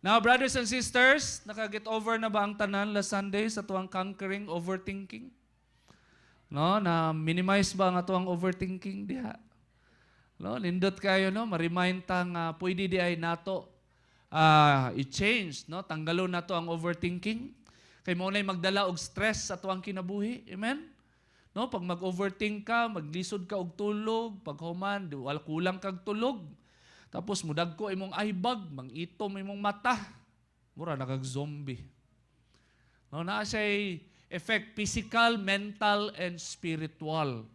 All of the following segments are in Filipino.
Now, brothers and sisters, nakaget over na ba ang tanan last Sunday sa tuwang conquering overthinking? No, na minimize ba nga tuwang overthinking diha? No, nindot kayo no, ma-remind ta nga pwede di ay nato i-change, no? Tanggalon nato ang overthinking. Kay mo nay magdala og stress sa tuwang kinabuhi. Amen? No, pag mag-overthink ka, maglisod ka og tulog, pag human, wala kulang kag tulog. Tapos mudag ko imong eyebag, mangitom imong mata. Mura nakag-zombie. No, naa siya effect physical, mental, and spiritual.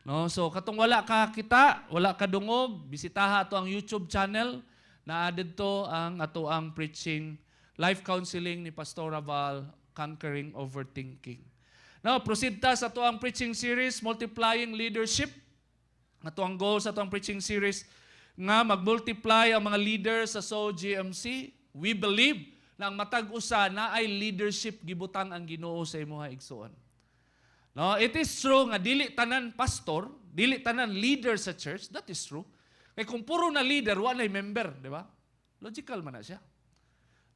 No, so katong wala ka kita, wala ka dungog, bisitaha ato ang YouTube channel na didto ang ato ang preaching, life counseling ni Pastor Val, Conquering Overthinking. Now, proceed ta sa ato ang preaching series, Multiplying Leadership. Ato ang goal sa ato ang preaching series nga mag-multiply ang mga leaders sa SOGMC. We believe na ang matag usa na ay leadership gibutang ang Ginoo sa imuha igsoon. No, it is true nga dili tanan pastor, dili tanan leader sa church, that is true. Kay kung puro na leader, wala member, di ba? Logical man na siya.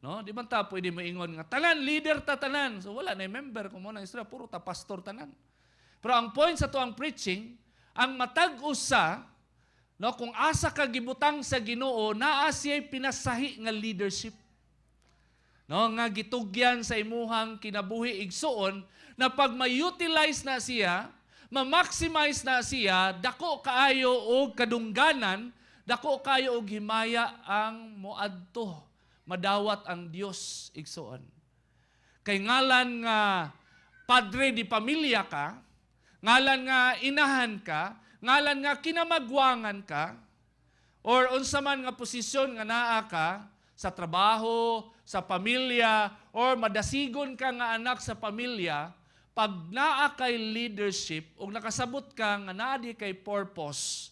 No, di man ta pwede moingon nga tanan leader ta tanan, so wala na member kung mo na istorya, puro ta pastor tanan. Pero ang point sa tuang preaching, ang matag usa, no, kung asa ka gibutang sa Ginoo, naa siya'y pinasahi nga leadership. No, nga gitugyan sa imuhang kinabuhi igsoon na pag ma-utilize na siya, ma-maximize na siya, dako kaayo og kadungganan, dako kaayo og himaya ang moadto, madawat ang Dios igsoon. Kay ngalan nga padre di pamilya ka, ngalan nga inahan ka, ngalan nga kinamagwangan ka, or unsa man nga posisyon nga naa ka sa trabaho, sa pamilya, or madasigon ka nga anak sa pamilya, pag naa kay leadership o nakasabot ka nga naa di kay purpose,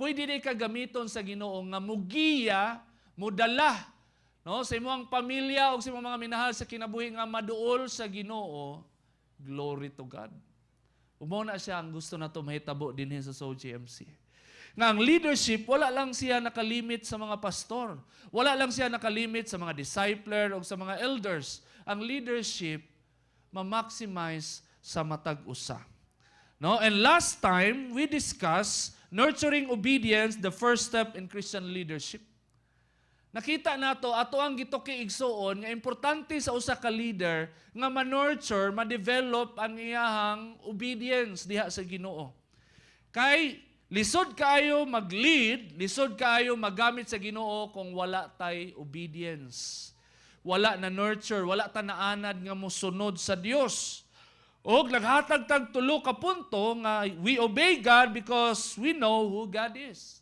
pwede di ka gamiton sa Ginoo nga mugiya, mudala, no, sa imong pamilya o sa imong mga minahal sa kinabuhi nga maduol sa Ginoo. Glory to God. Umaw na siya ang gusto na ito mahitabo din sa SOGMC. Nga ang leadership, wala lang siya nakalimit sa mga pastor. Wala lang siya nakalimit sa mga discipler o sa mga elders. Ang leadership, ma-maximize sa matag usa. No? And last time, we discussed nurturing obedience, the first step in Christian leadership. Nakita nato ato ang gituki igsoon nga importante sa usa ka leader nga ma-nurture, ma-develop ang iyahang obedience diha sa Ginoo. Kay lisod kaayo mag-lead, lisod kaayo magamit sa Ginoo kung wala tay obedience. Wala na nurture, wala ta naanad nga mosunod sa Dios. Og naghatag tag tulo ka punto nga we obey God because we know who God is.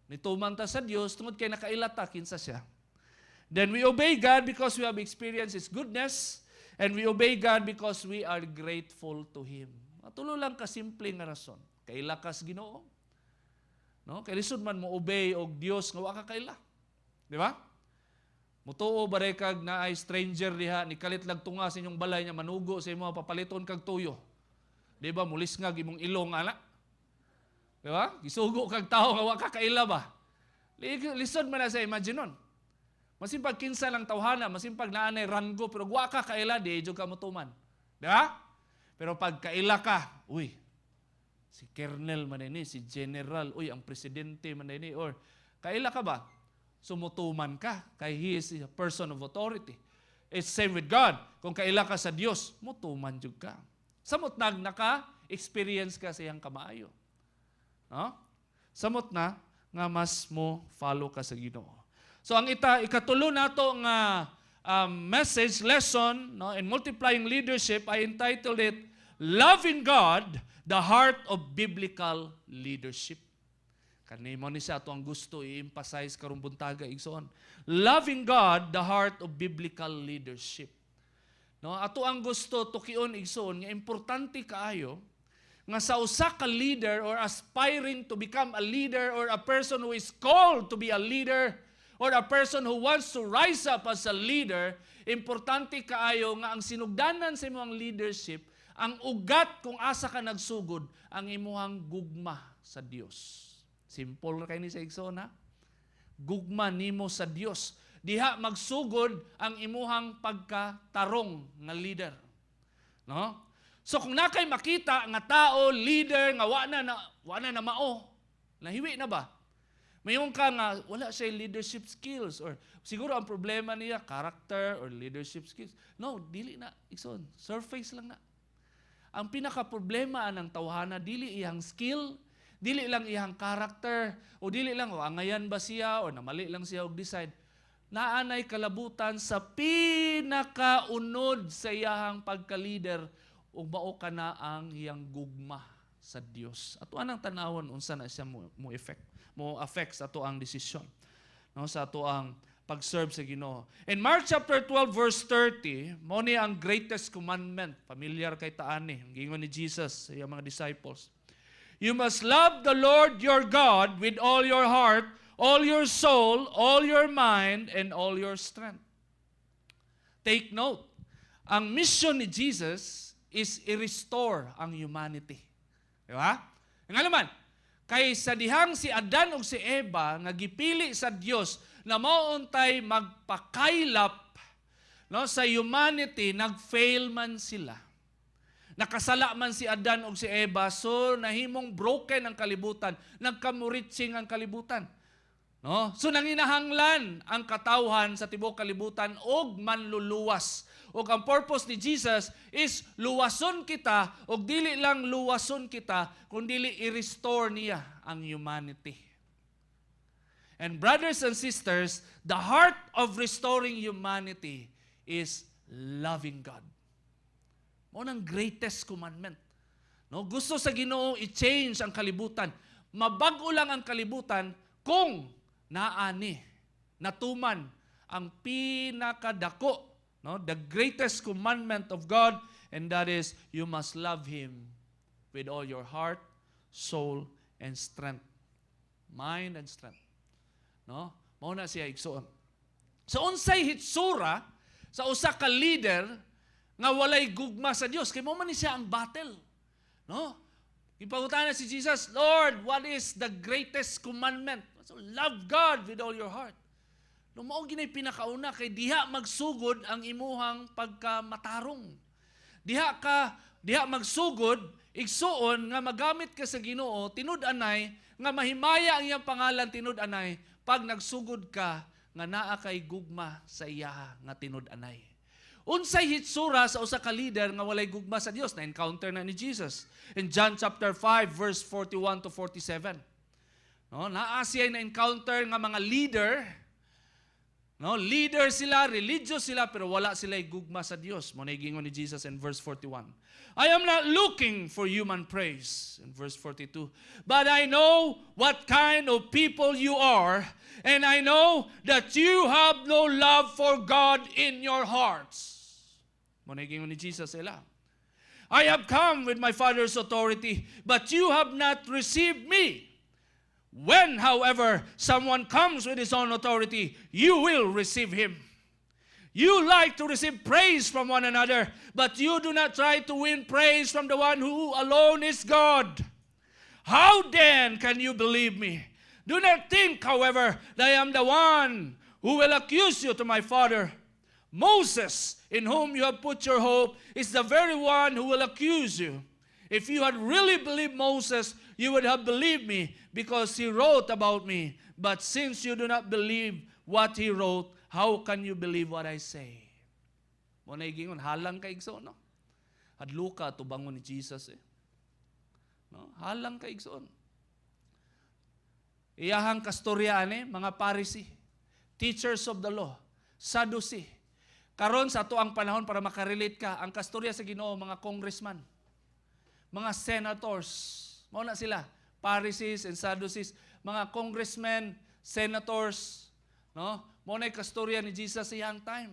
Nituman ta sa Dios tungod kay nakailata kinsa siya. Then we obey God because we have experienced His goodness, and we obey God because we are grateful to Him. Tulo lang ka simple nga rason. Kaila kas Ginoo. No, kay lisod man mo obey og Dios nga wa ka kaila. Di ba? Mutuo bare kag naay stranger diha ni kalit lag tunga sa inyong balay nya manugo sa imo papaliton kag tuyo. Di ba mulisngag imong ilong ana? Di ba? Gisugo kag tao nga wa ka kaila ba? Lisod man na sa imaginon. Masimpag kinsa lang tawhana, masimpag naanay ranggo pero wa ka kaila di jud ka motuman. Di ba? Pero pag kaila ka, uy, si Colonel man ini, si General, uy, ang presidente man ini, or kaila ka ba? Sumutuman ka, kay he is a person of authority. It's same with God. Kung kaila ka sa Dios, mutuman jud ka. Samot naka-experience ka sa iyang kamaayo. No? Samot na nga mas mo follow ka sa Ginoo. So ang ikatulo nato nga message lesson, no, in multiplying leadership, I entitled it Loving God, the Heart of Biblical Leadership. Kanimo ni siya ato ang gusto i-emphasize karong buntaga igsoon. Loving God, the Heart of Biblical Leadership. No, ato ang gusto tukion igsoon nga importante kaayo nga sa usa ka leader or aspiring to become a leader or a person who is called to be a leader or a person who wants to rise up as a leader, importante kaayo nga ang sinugdanan sa imong leadership, ang ugat kung asa ka nagsugod, ang imuhang gugma sa Dios. Simple na kayo ni sa igsoon, ha? Gugma nimo sa Dios. diha magsugod ang imuhang pagkatarong nga leader. No? So kung nakay makita nga tao, leader nga wala na mao, nahiwi na ba? Mayroon ka nga wala siya leadership skills or siguro ang problema niya character or leadership skills. No, dili na igsoon. Surface lang na. Ang pinaka problema ng tawhana dili iyang skill, dili lang iyang character o dili lang angayan ba siya o namali lang siya og decide. Naanay kalabutan sa pinakaunod sa iyang pagka-leader ug mao kana ang iyang gugma sa Dios. Ato anang tanawon unsa na siya mo affect sa ato ang desisyon. No, sa ato ang pag-serve sa Ginoo. In Mark chapter 12 verse 30, mao ni ang greatest commandment. Familiar kay taani, ang gingon ni Jesus sa iyang mga disciples. You must love the Lord your God with all your heart, all your soul, all your mind, and all your strength. Take note, ang mission ni Jesus is i-restore ang humanity. Di ba? Nga naman, kay sa dihang si Adan ug si Eva nga gipili sa Dios na mauntay magpakaylap no, sa humanity, nag-fail man sila. Nakasala man si Adan ug si Eva, so nahimong broken ang kalibutan, nagkamuritsing ang kalibutan. No? So nanginahanglan ang katawhan sa tibuok kalibutan og manluluwas. Og ang purpose ni Jesus is luwason kita og dili lang luwason kita kundi i-restore niya ang humanity. And brothers and sisters, the heart of restoring humanity is loving God. Mo nang greatest commandment. No, gusto sa Ginoo i-change ang kalibutan. Mabago lang ang kalibutan kung naani, natuman ang pinakadako, no, the greatest commandment of God, and that is you must love Him with all your heart, soul, and strength. Mind and strength. No? Mao na siya igsoon. So unsay hitsura sa usa ka leader nga walay gugma sa Dios kay mao man ni siya ang battle. No? Ipangutana si Jesus, Lord, what is the greatest commandment? So love God with all your heart. No, mao ginay pinakauna kay diha magsugod ang imuhang pagkamatarong. Diha magsugod igsuon nga magamit ka sa Ginoo tinud-anay nga mahimaya ang iyang pangalan tinud-anay pag nagsugod ka nga naa kay gugma sa iya nga tinud-anay. Unsay hitsura sa usa ka leader nga walay gugma sa Dios na encounter na ni Jesus in John chapter 5 verse 41 to 47. No, naa siya na encounter nga mga leader. No, leader sila, religious sila, pero wala sila gugma sa Dios. Mo na gingon ni Jesus in verse 41. I am not looking for human praise in verse 42. But I know what kind of people you are, and I know that you have no love for God in your hearts. Mo na gingon ni Jesus sila. I have come with my Father's authority, but you have not received me. When, however, someone comes with his own authority, you will receive him. You like to receive praise from one another, but you do not try to win praise from the one who alone is God. How then can you believe me? Do not think, however, that I am the one who will accuse you to my Father. Moses, in whom you have put your hope, is the very one who will accuse you. If you had really believed Moses, you would have believed me because he wrote about me. But since you do not believe what he wrote, how can you believe what I say? Mo na gingon halang ka igsoon, no? Hadlo ka tubangon ni Jesus eh. No? Halang ka igsoon. Iyahang kastoryane, mga Pharisee, teachers of the law, Sadducee. Karon sa ato ang panahon para makarelate ka, ang kastorya sa Ginoo mga congressman, mga senators, mao na sila, Pharisees and Sadducees, mga congressmen, senators, no? Mao na kastorya ni Jesus sa iyang time.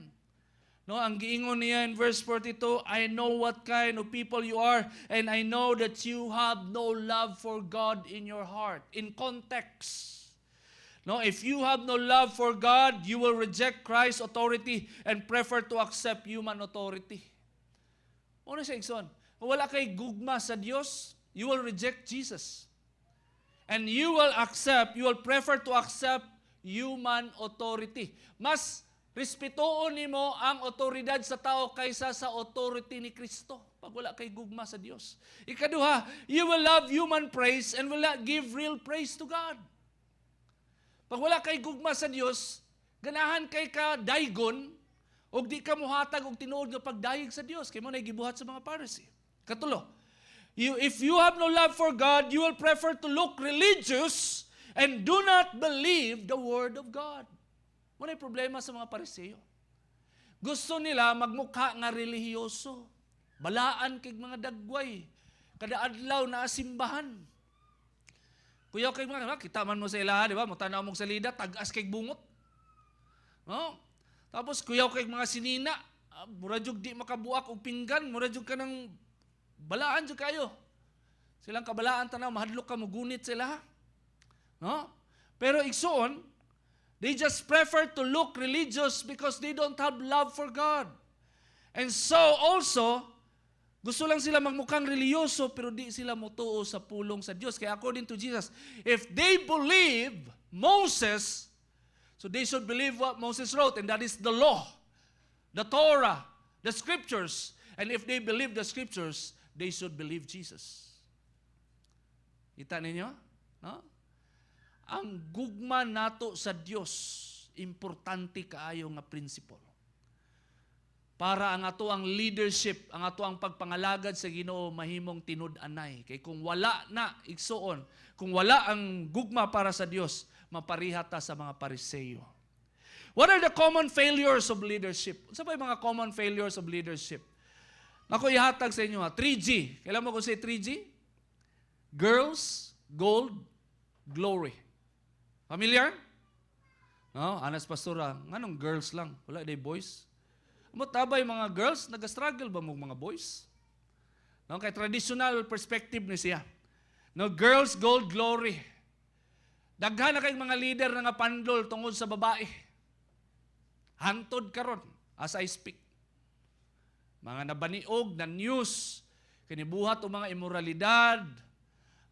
No, ang giingon niya in verse 42, I know what kind of people you are, and I know that you have no love for God in your heart. In context. No, if you have no love for God, you will reject Christ's authority and prefer to accept human authority. Mao na siya igsoon. Kung wala kay gugma sa Dios, you will reject Jesus. And you will prefer to accept human authority. Mas respetuon nimo ang otoridad sa tao kaysa sa authority ni Kristo. Pag wala kay gugma sa Dios. Ikaduha, you will love human praise and will not give real praise to God. Pag wala kay gugma sa Dios, ganahan kay ka daygon og di ka muhatag og tinuod nga pagdayeg sa Dios kay mo nay gibuhat sa mga Pharisee. Katulo, if you have no love for God, you will prefer to look religious and do not believe the word of God. Ano yung problema sa mga Pariseo? Gusto nila magmukha nga relihiyoso. Balaan kay mga dagway. Kada adlaw na simbahan. Kuyaw kay mga, kita man mo sa ilaha, di ba? Mutanaw mong salida, tagas kay bungot. No? Tapos kuyaw kay mga sinina, murajog di makabuak og pinggan, murajog ka ng balaan jud kayo. Silang kabalaan tanaw, mahadlok ka mo gunit sila. No? Pero igsoon, they just prefer to look religious because they don't have love for God. And so also, gusto lang sila magmukhang reliyoso pero di sila mutuo sa pulong sa Diyos. Kaya according to Jesus, if they believe Moses, so they should believe what Moses wrote, and that is the law, the Torah, the scriptures. And if they believe the scriptures, they should believe Jesus. Kita ninyo? No? Ang gugma nato sa Dios, importante kaayo nga principle. Para ang ato ang leadership, ang ato ang pagpangalagad sa Ginoo mahimong tinud-anay. Kay kung wala na igsuon, kung wala ang gugma para sa Dios, maparihata sa mga Pariseo. What are the common failures of leadership? Sa ba yung mga common failures of leadership? Ako ihatag sa inyo 3G. Kailan mo ko say 3G? Girls, gold, glory. Familiar? No, Anas Pastora, nganong girls lang? Wala day boys. Amo tabay mga girls, nag-struggle ba mo mga boys? No, kay traditional perspective ni siya. No, girls, gold, glory. Daghan na kay mga leader nga pandol tungod sa babae. Hantod karon as I speak. Mga nabaniog na news kinibuhat o mga immoralidad,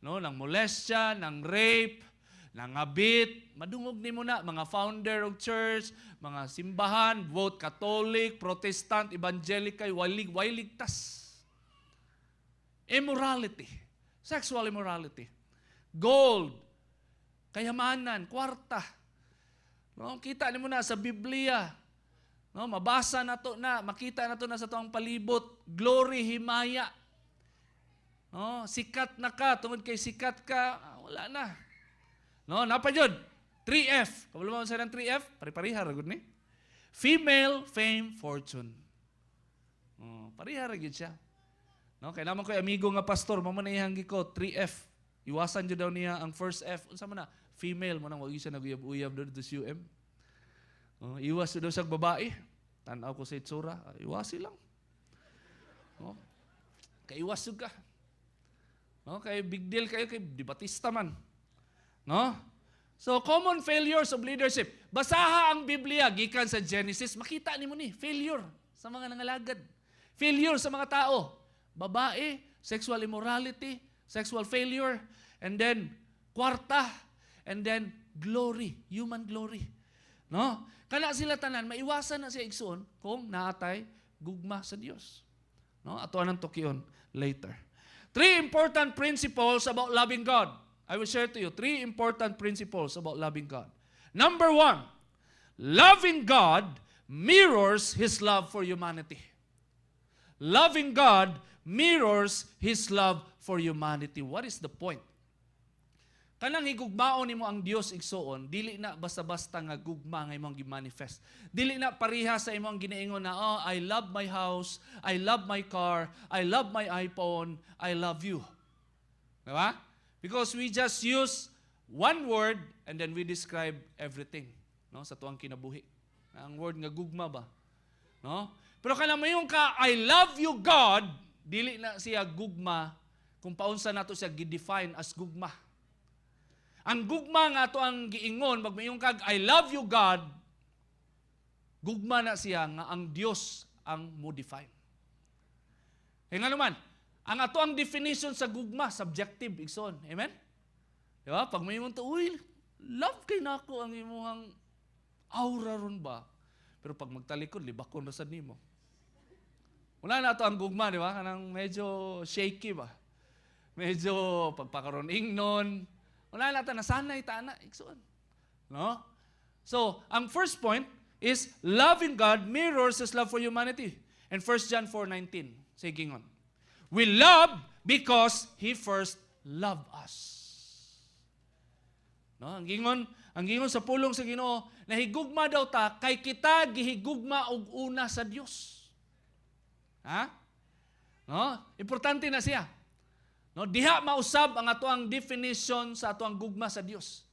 no, ng molestia, ng rape, nangabit, madungog ni mo na, mga founder of church, mga simbahan, both Catholic, Protestant, Evangelical, way ligtas. Immorality, sexual immorality, gold, kayamanan, kwarta. No, kita ni mo na sa Biblia, no, mabasa na to na, makita na to na sa tuang palibot, glory, himaya. No, sikat na ka, tungod kay sikat ka, wala na. No, napa jud? 3F. Kabalo mo sa ng 3F? Pari-pariha ra gud ni. Female, fame, fortune. Pariha ra gud siya. No, kay naman ko amigo nga pastor, mamo na ihang ko 3F. Iwasan jud daw niya ang first F. Unsa man na? Female mo nang wag siya naguyab-uyab do sa UM. Iwas daw sa babae. Tan-aw ko sa itsura, iwasi lang. No? Kay iwas jud ka. No, kay big deal kayo kay Di Batista man. No? So, common failures of leadership. Basaha ang Biblia, gikan sa Genesis, makita ni mo ni, failure sa mga nangalagad. Failure sa mga tao. Babae, sexual immorality, sexual failure, and then, kwarta, and then, glory, human glory. No? Kana sila tanan, maiwasan na siya igsoon kung naatay gugma sa Dios. No? Ato anang tukion later. 3 important principles about loving God. I will share to you 3 important principles about loving God. Number 1, loving God mirrors His love for humanity. Loving God mirrors His love for humanity. What is the point? Kanang higugmaon nimo ang Dios igsoon, dili na basta-basta nga gugma nga imong gi-manifest. Dili na pareha sa imong ginaingon na, oh, I love my house, I love my car, I love my iPhone, I love you. Diba? Because we just use one word and then we describe everything, no, sa tuang kinabuhi. Ang word nga gugma ba? No? Pero kana mayong ka I love you God, dili na siya gugma kung paunsa nato siya gi-define as gugma. Ang gugma nga ato ang giingon magmayong kag I love you God, gugma na siya nga ang Dios ang mo define. Kaya nga naman, ang ato ang definition sa gugma, subjective, igsoon. Amen? Diba? Pag may mong to, uy, love kay nako ang imuhang aura ron ba? Pero pag magtalikod, libakon ra sad nimo. Wala na to ang gugma, di ba? Kanang medyo shaky ba? Medyo pagpakaroon ingnon. Wala na to, nasanay ta na. Iksuan. No? So, ang first point is loving God mirrors His love for humanity. And 1 John 4:19. Sige on. We love because He first loved us. No, ang gingon sa pulong sa Ginoo, nahigugma daw ta kay kita gihigugma og una sa Dios. Ha? No? Importante na siya. No, diha mausab ang atoang definition sa atoang gugma sa Dios.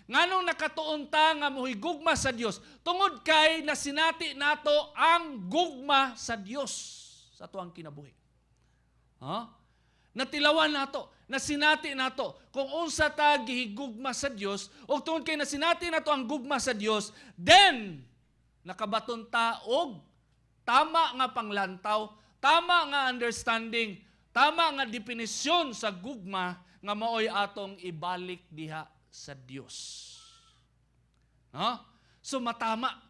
Nganong nakatuon ta nga mohigugma sa Dios tungod kay nasinati nato ang gugma sa Dios sa atoang kinabuhi. Ha? Natilawan nato, nasinati nato kung unsa ta gihigugma sa Dios o tungod kay nasinati nato ang gugma sa Dios, then nakabaton ta og tama nga panglantaw, tama nga understanding, tama nga definisyon sa gugma nga maoy atong ibalik diha sa Dios. No? So matama.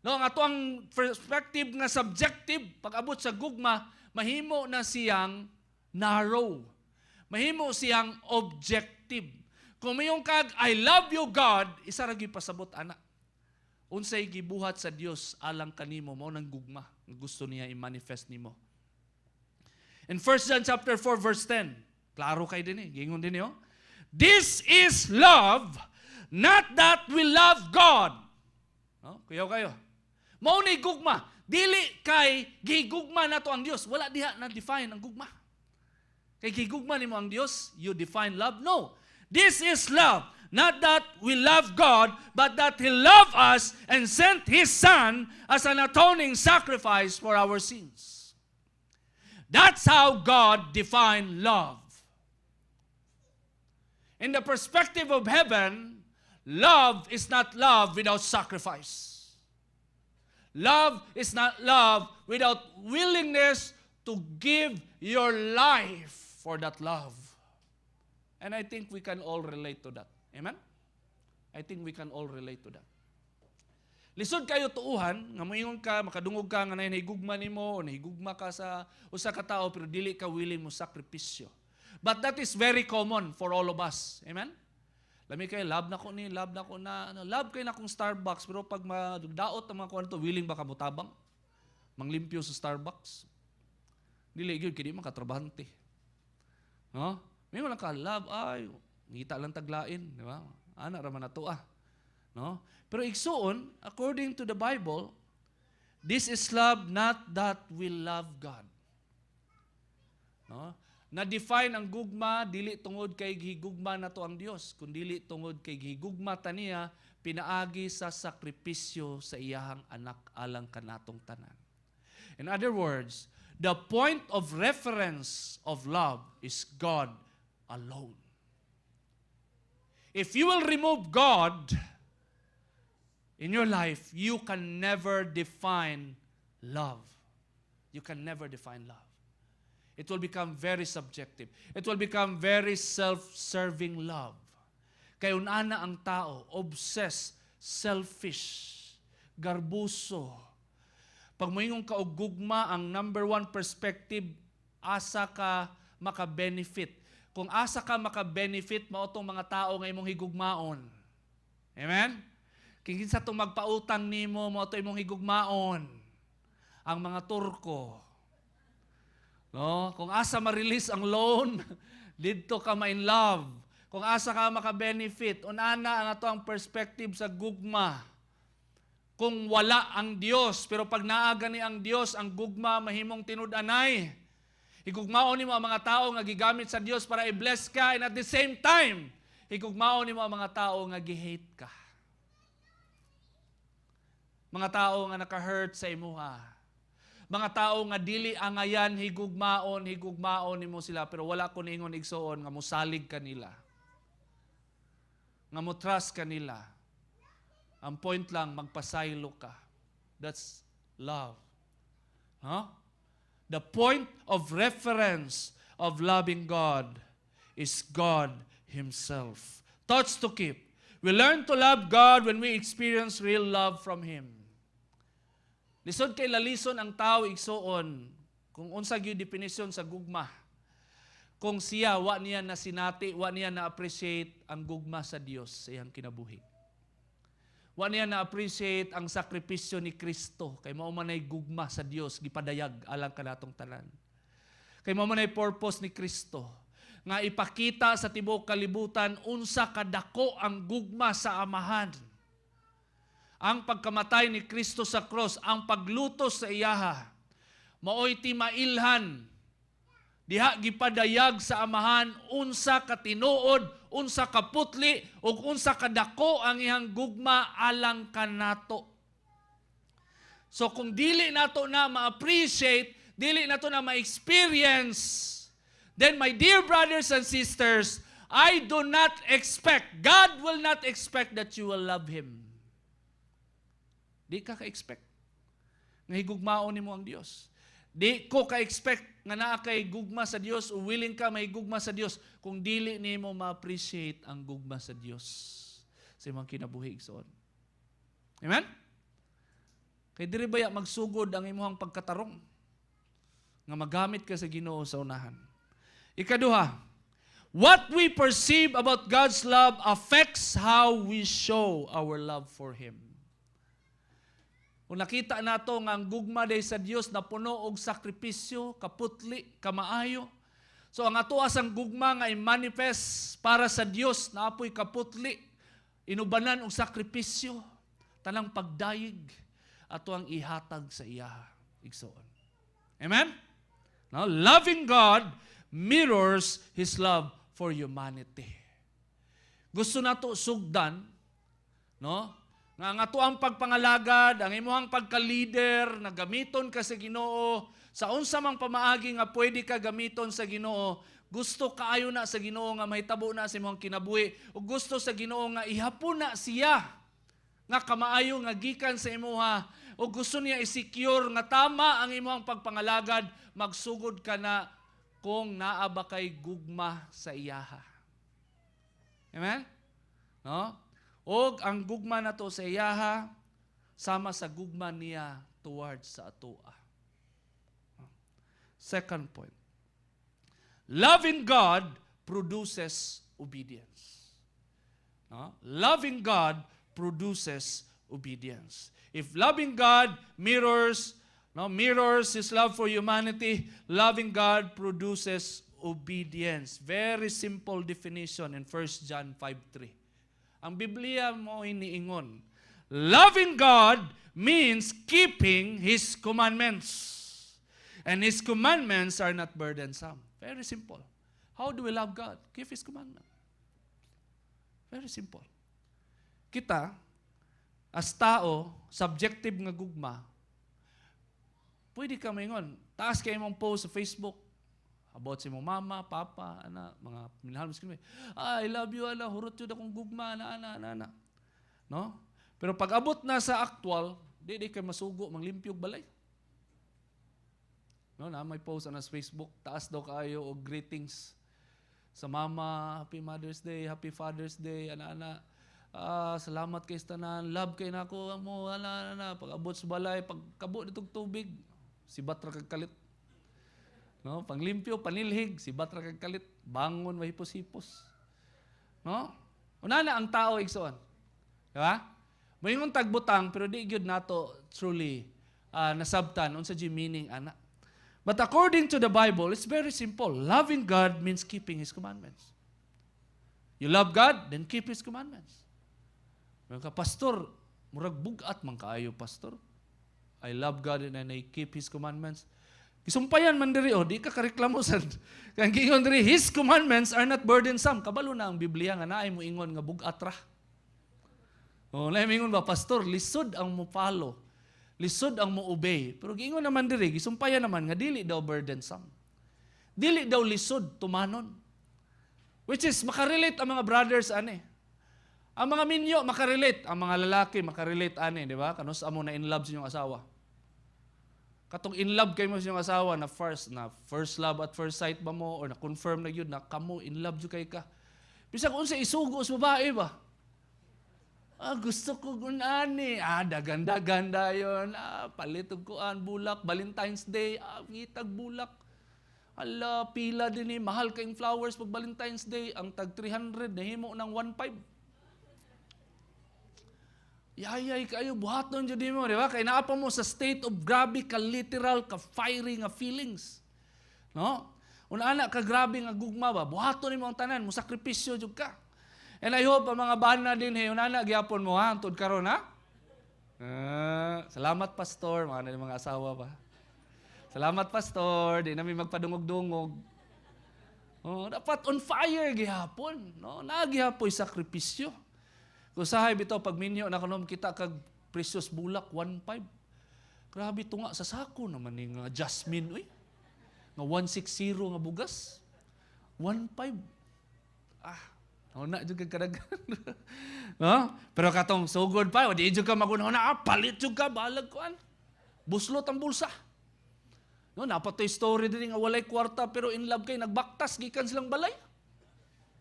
No, ang atong perspective nga subjective pag-abot sa gugma, mahimo na siyang narrow. Mahimo siyang objective. Kung mayong kag, I love you God, isa ra gyud pasabot ana. Unsay gibuhat sa Dios alang kanimo mao nang gugma nga gusto niya i-manifest nimo. In 1 John chapter 4 verse 10, klaro kay dinhi, gingon dinhi oh. This is love, not that we love God. No? Kuyaw kayo. Mao ni gugma, dili kay gigugma nato ang Dios, wala diha na define ang gugma. Kay gigugma nimo ang Dios, you define love? No. This is love. Not that we love God, but that He loved us and sent His Son as an atoning sacrifice for our sins. That's how God defined love. In the perspective of heaven, love is not love without sacrifice. Love is not love without willingness to give your life for that love. And I think we can all relate to that. Amen? I think we can all relate to that. Lisod kayo tuuhan, nga moingon ka, makadungog ka, nga nahigugma nimo, o nahigugma ka sa usa ka tao, pero dili ka willing mo sakripisyo. But that is very common for all of us. Amen? Lami kayo, love na ko ni, love na ko na, love kayo na kong Starbucks, pero pag daot ang mga kuwan to, willing ba ka mutabang? Manglimpyo sa Starbucks? Dili gyud kini makatrabahante. No? May lang ka love ay ngita lang taglain, di ba? Ana ra man nato ah. No? Pero igsuon, according to the Bible, this is love not that we love God. No? Na-define ang gugma dili tungod kay gihigugma nato ang Dios, kundi dili tungod kay gihigugma ta niya pinaagi sa sakripisyo sa iyahang anak alang kanatong tanan. In other words, the point of reference of love is God alone. If you will remove God in your life, you can never define love. You can never define love. It will become very subjective. It will become very self-serving love. Kaya unana ang tao, obsessed, selfish, garbuso. Pag moingon ka og gugma, ang number one perspective, asa ka maka-benefit. Kung asa ka maka-benefit, mao tong mga tao nga imong higugmaon. Amen? Kinsa tong magpautang nimo, mao to imong higugmaon. Ang mga Turko. No? Kung asa ma-release ang loan, didto ka ma-in love. Kung asa ka maka-benefit, unana ang ato ang perspective sa gugma. Kung wala ang Dios, pero pag naaga ni ang Dios, ang gugma mahimong tinud-anay. Higugmaon nimo ang mga tao nga gigamit sa Dios para i-bless ka, and at the same time, higugmaon nimo ang mga tao nga gi-hate ka. Mga tao nga naka-hurt sa imuha. Mga tao nga dili angayan higugmaon nimo sila, pero wala ko niingon igsoon nga mosalig kanila. Nga mo trust kanila. Ang point lang, magpasaylo ka. That's love. Huh? The point of reference of loving God is God Himself. Thoughts to keep. We learn to love God when we experience real love from Him. Lisod kay lalison ang tao igsoon kung unsa gyud definisyon sa gugma. Kung siya wa niya na sinati, wa niya na appreciate ang gugma sa Dios sa iyang kinabuhi. Wa niya na appreciate ang sakripisyo ni Kristo kay mao man ay gugma sa Dios gipadayag alang kanatong tanan. Kay mao man ay purpose ni Kristo nga ipakita sa tibuok kalibutan unsa kadako ang gugma sa Amahan. Ang pagkamatay ni Kristo sa cross, ang paglutos sa iyaha, maoy ti mailhan, diha gipadayag sa Amahan unsa ka tinuod, unsa ka putli, ug unsa kadako ang iyang gugma alang kanato. So kung dili nato na ma-appreciate, dili nato na ma-experience, then my dear brothers and sisters, I do not expect, God will not expect that you will love Him. Di ka ka-expect nga higugmaon nimo ang Dios. Di ko ka-expect nga naa kay gugma sa Dios o willing ka may gugma sa Dios kung dili nimo ma-appreciate ang gugma sa Dios sa imong kinabuhi igsoon. Amen? Kay diri baya magsugod ang imong pagkatarong nga magamit ka sa Ginoo sa unahan. Ikaduha, what we perceive about God's love affects how we show our love for Him. Kung nakita nato nga ang gugma day sa Dios na puno og sakripisyo, kaputli, kamaayo. So ang atuas ang gugma nga i-manifest para sa Dios na apoy kaputli, inubanan og sakripisyo, tanang pagdayig ato ang ihatag sa iya igsoon. Amen? Now, loving God mirrors His love for humanity. Gusto nato sugdan, no? Nga ang ato ang pagpangalagad, ang imuhang pagka-leader, na gamiton ka sa Ginoo, sa unsa mang pamaagi nga pwede ka gamiton sa Ginoo, gusto kaayo na sa Ginoo nga mahitabo na sa imong kinabuhi, o gusto sa Ginoo nga ihapon na siya, nga kamaayo nga gikan sa imuha, o gusto niya i-secure nga tama ang imuhang pagpangalagad, magsugod ka na kung naa ba kay gugma sa iyaha. Amen? No? Og ang gugma na to sa iyaha, sama sa gugma niya towards sa atoa. Second point. Loving God produces obedience. No? Loving God produces obedience. If loving God mirrors His love for humanity, loving God produces obedience. Very simple definition in 1 John 5:3. Ang Biblia mo iniingon, loving God means keeping His commandments. And His commandments are not burdensome. Very simple. How do we love God? Keep His commandment. Very simple. Kita, as tao, subjective nga gugma, pwede ka maingon, taas kayo mong post sa Facebook, about si mong mama, papa, ana, mga minahal mo sa kanya. I love you, ana, hurot yun akong gugma, ana. No? Pero pag abot na sa actual, di kayo masugo, manglimpyog balay. No, na may post na sa Facebook, taas daw kayo o greetings sa mama, Happy Mother's Day, Happy Father's Day, ana. Salamat kay tanan, love kay nako mo, ana. Pag abot sa balay, pag kabot nitong tubig, si batra kagkalit. No, panglimpyo, panilhig, si batra kagkalit, bangon mahipos-hipos. No? Una na ang tao igsoon. Di ba? Moingon tagbutang pero di gyud nato truly nasabtan unsa di meaning ana. But according to the Bible, it's very simple. Loving God means keeping His commandments. You love God, then keep His commandments. Mga pastor, murag bugat man kaayo pastor. I love God and I keep His commandments. Isumpayan man diri, di ka kareklamo sad. Kaya gingon diri, His commandments are not burdensome. Kabalo na ang Biblia nga naay mo ingon nga bugat ra. Naay mo ingon ba, pastor, lisod ang mo follow. Lisod ang mo obey. Pero gingon naman diri, gisumpayan naman nga dili daw burdensome. Dili daw lisod tumanon. Which is makarelate ang mga brothers ani. Ang mga minyo makarelate, ang mga lalaki makarelate ani, di ba? Kanus amo na in love sa inyong asawa. Katong in love kayo mo sa inyong asawa na first love at first sight ba mo or na confirm na yun na kamo in love jud kay ka. Bisag unsa isugo sa babae ba? Gusto ko gunani. Daganda-ganda yon. Palit og kuan, bulak. Valentine's Day, ngitag bulak. Ala, pila din mahal kayong flowers pag Valentine's Day. Ang tag 300, nahimo ng 1.5. Yayay kayo, buhaton dyan mo, di ba? Kaya naapa mo sa state of grabe ka literal, ka fiery nga feelings. No? Una-ana ka grabe nga gugma ba? Buhaton mo ang tanan, mo sakripisyo dyan ka. And I hope ang mga bana din, una-ana, gyapon mo ha, antod karon ha? Salamat, Pastor. Mga asawa pa. Salamat, Pastor. Di namin magpadungog-dungog. Dapat on fire gihapon. No? Nagihapoy sakripisyo. Kung sahay bitaw, pag minyo na kanom kita kag precious bulak, 1.5. Grabe ito nga, sa sako naman yung jasmine, uy. Nga 160 nga bugas. 1.5. Na dyan kagkadagan. No? Pero katong sugod pa, di dyan ka magunaw na, palit dyan ka, balag ko. Buslot ang bulsa. No, napatoy story din nga walay kwarta, pero in love kay, nagbaktas, gikan silang balay.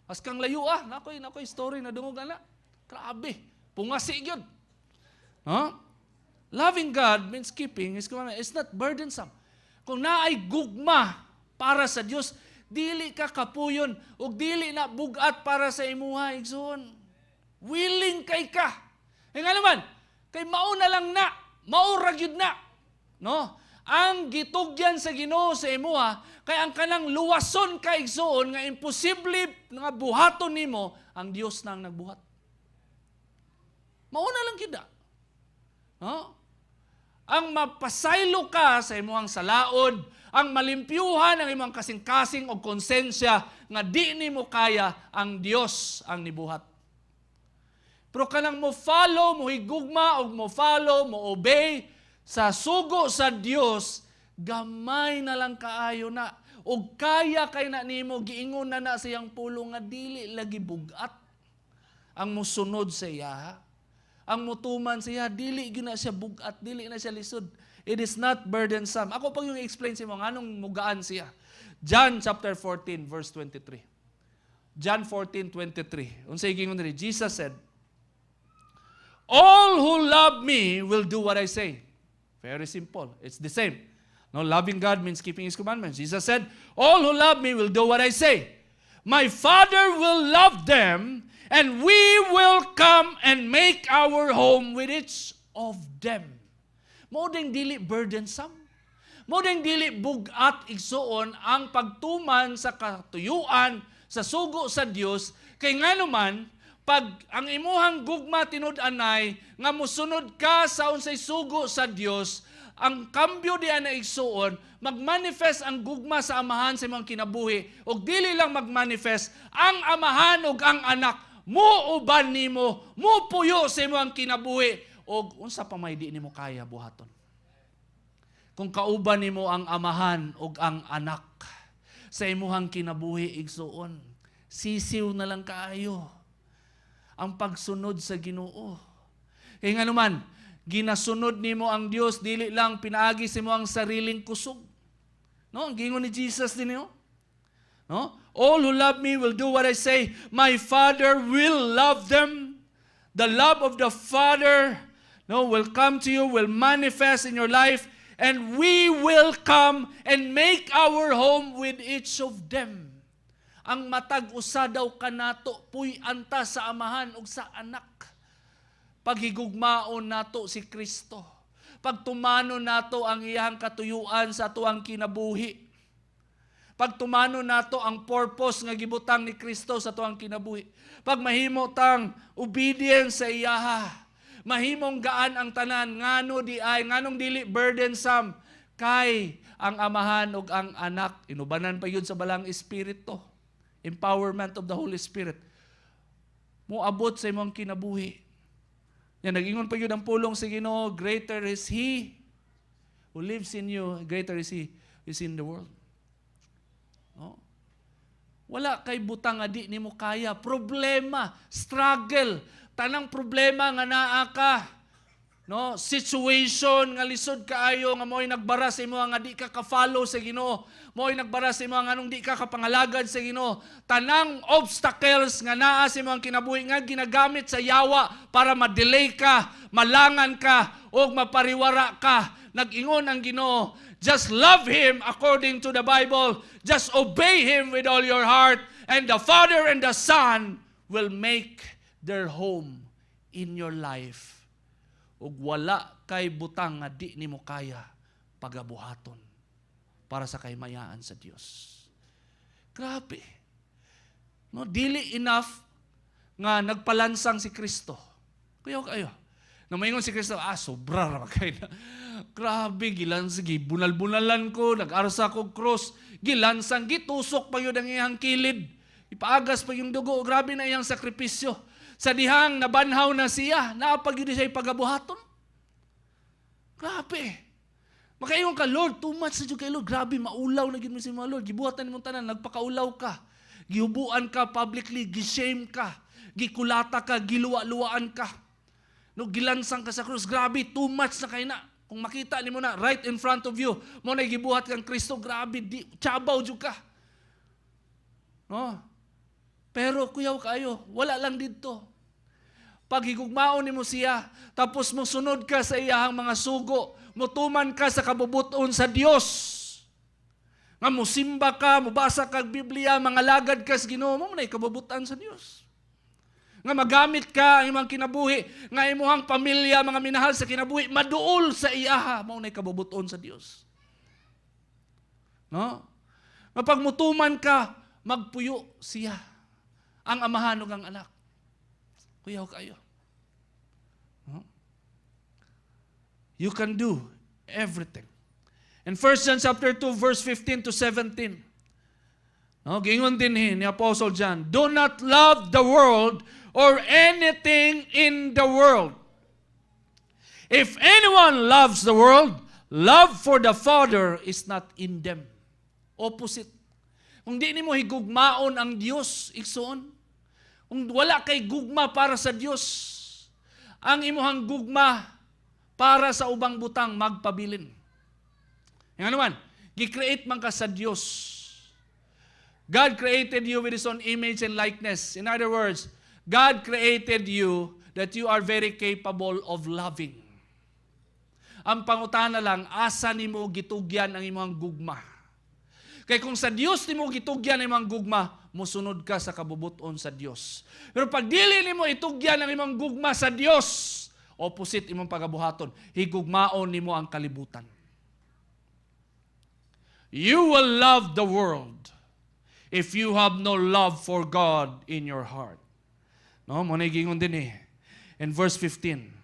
Askang layo nakoy story na dungog na. Grabe, pungasi yun. Loving God means keeping His commandments. It's not burdensome. Kung naay gugma para sa Diyos, dili ka kapuyon o dili na bugat para sa imuha, igsoon. Willing kay ka. Nga naman, kay mauna lang na, maurag yun na. No? Ang gitugyan sa Ginoo sa imuha, kay ang kanang luwason ka igsoon, nga imposible nga buhaton nimo, ang Dios nang nagbuhat. Mauna lang kita. No? Ang mapasaylo ka sa imong salaod, ang malimpyuhan ang imong kasing-kasing o konsensya nga di nimo kaya, ang Dios ang nibuhat. Pero kanang mo follow, mo higugma, o mo follow, mo obey sa sugo sa Dios, gamay na lang kaayo na. O kaya kay na nimo, giingon na siyang pulong nga dili lagi bugat ang musunod sa iya. Ang mutuman siya, dili gina siya bugat, dili na siya lisod. It is not burdensome. Ako pag yung explain sa mo, anong mugaan siya. John chapter 14, verse 23. John 14:23. Unsay gingon diri? Jesus said, "All who love me will do what I say." Very simple. It's the same. No, loving God means keeping His commandments. Jesus said, "All who love me will do what I say. My Father will love them, and we will come and make our home with each of them." Mo ding dili burdensome. Mo ding dili bugat igsuon ang pagtuman sa katuyuan sa sugo sa Dios, kay nganuman pag ang imuhang gugma tinud-anay nga mosunod ka sa unsay sugo sa Dios, ang kambyo diyan na igsuon, magmanifest ang gugma sa amahan sa imong kinabuhi, ug dili lang magmanifest ang amahan ug ang anak muuban nimo, mupuyo sa imong kinabuhi, o unsa pa may di nimo kaya buhaton. Kung kauban nimo ang amahan ug ang anak sa imuhang kinabuhi igsuon, sisiw na lang kaayo ang pagsunod sa Ginoo. Kaya nga naman, ginasunod nimo ang Dios, dili lang pinaagi sa imong sariling kusog. No, ang gingon ni Jesus din niyo. No? All who love me will do what I say. My Father will love them. The love of the Father, will come to you, will manifest in your life, and we will come and make our home with each of them. Ang matag usa daw kanato, puy anta sa amahan ug sa anak. Paghigugmaon nato si Kristo. Pagtumano nato ang iyang katuyuan sa tuang kinabuhi. Pagtumano nato ang purpose nga gibutang ni Kristo sa tuang kinabuhi. Pag mahimo tang obedience sa iyaha, mahimong gaan ang tanan, nganong dili burdensome kay ang amahan ug ang anak. Inubanan pa yun sa balang Espiritu. Empowerment of the Holy Spirit. Moabot sa imong kinabuhi. Yan, nag-ingon pa yun ang pulong sa Ginoo, greater is He who lives in you, greater is He who is in the world. No? Wala kay butang nga di nimo kaya. Problema, struggle, tanang problema nga naa ka. no, situation nga lisod kaayo nga mo'y nagbara sa imo nga di ka ka-follow sa Ginoo, mo'y nagbara sa imo nga anong di ka kapangalagad sa Ginoo, tanang obstacles nga naa sa imo ang kinabuhi nga ginagamit sa yawa para ma-delay ka, malangan ka o mapariwara ka. Nag-ingon ang Ginoo, just love Him according to the Bible, just obey Him with all your heart, and the Father and the Son will make their home in your life. Ug wala kay butang nga di nimo kaya pagabuhaton para sa kaymayaan sa Dios. Grabe. No, dili enough nga nagpalansang si Kristo. Kuyaw kayo. Na maingon si Kristo, sobra ra kay na. Grabe, gilansang, bunal-bunalan ko, nag-arsa ko cross, gilansang, gitusok pa yun ang iyang kilid. Ipaagas pa yung dugo, grabe na iyang sakripisyo. Sa dihang nabanhaw na siya, naapag yun siya ipagabuhaton. Grabe. Makayon ka, Lord, too much sa Diyos kay Lord. Grabe, maulaw na mo si mga Lord. Gibuhatan mo tanan, nagpakaulaw ka. Gihubuan ka publicly, gishame ka. Gikulata ka, giluwa-luwaan ka. No, gilansang ka sa krus. Grabe, too much na kayo na. Kung makita ni mo na, right in front of you, mo na gibuhat kang Kristo, grabe, chabaw dyan ka. No? Pero kuyaw kayo, wala lang dito. Pag higugmaon ni mo siya, tapos mo sunod ka sa iyahang mga sugo, mutuman ka sa kabubuton sa Dios. Nga musimba ka, mubasa kag Biblia, mga lagad ka sa Ginoo mo, na ikabubutan sa Dios. Nga magamit ka ang imong kinabuhi, nga imuhang pamilya, mga minahal sa kinabuhi, maduol sa iyaha, mo na ikabubuton sa Dios. No? Mapag mutuman ka, magpuyo siya. Ang amahan ug ang anak. Kuyaw kayo. No? You can do everything. In 1 John chapter 2 verse 15 to 17. No, gingon din ni Apostle John, do not love the world or anything in the world. If anyone loves the world, love for the Father is not in them. Opposite. Kung di nimo higugmaon ang Dios, igsoon. Kung wala kay gugma para sa Dios, ang imuhang gugma para sa ubang butang magpabilin. Yang naman, gi-create man ka sa Dios. God created you with His own image and likeness. In other words, God created you that you are very capable of loving. Ang pangutana lang, asa nimo gitugyan ang imong gugma. Kaya kung sa Dios nimo gitugyan ang imong gugma, musunod ka sa kabubuton sa Dios. Pero pag dili nimo itugyan ang imong gugma sa Dios, opposite imong pagabuhaton, higugmaon nimo ang kalibutan. You will love the world if you have no love for God in your heart. No, mo na gingon din in verse 15.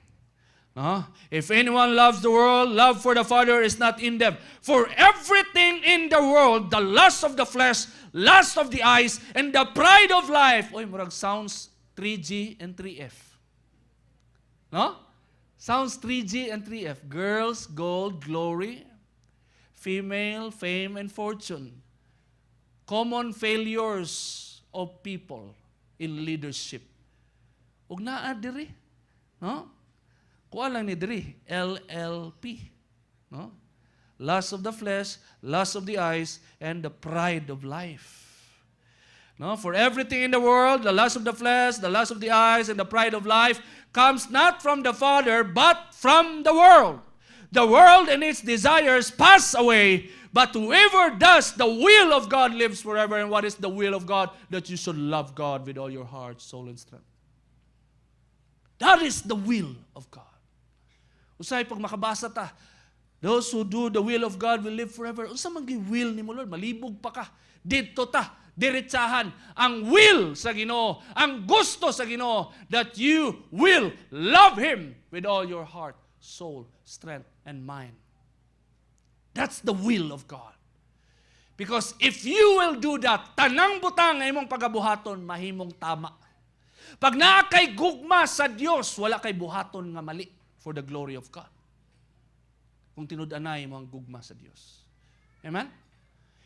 No? If anyone loves the world, love for the Father is not in them. For everything in the world, the lust of the flesh, lust of the eyes, and the pride of life. Oy, murag sounds 3G and 3F. No? Sounds 3G and 3F. Girls, gold, glory. Female, fame, and fortune. Common failures of people in leadership. Ug naa diri, no? Kuha lang ni diri, LLP, no? Lust of the flesh, lust of the eyes, and the pride of life. No, for everything in the world, the lust of the flesh, the lust of the eyes, and the pride of life comes not from the Father, but from the world. The world and its desires pass away, but whoever does the will of God lives forever. And what is the will of God? That you should love God with all your heart, soul, and strength. That is the will of God. Usay pag makabasa ta, those who do the will of God will live forever. Unsa man gi will ni mo Lord? Malibog pa ka. Dito ta, diretsahan ang will sa Ginoo, ang gusto sa Ginoo, that you will love Him with all your heart, soul, strength, and mind. That's the will of God. Because if you will do that, tanang butang nga imong pagabuhaton, mahimong tama. Pag naa kay gugma sa Dios, wala kay buhaton nga mali for the glory of God. Kung tinud-anay mo ang gugma sa Dios. Amen?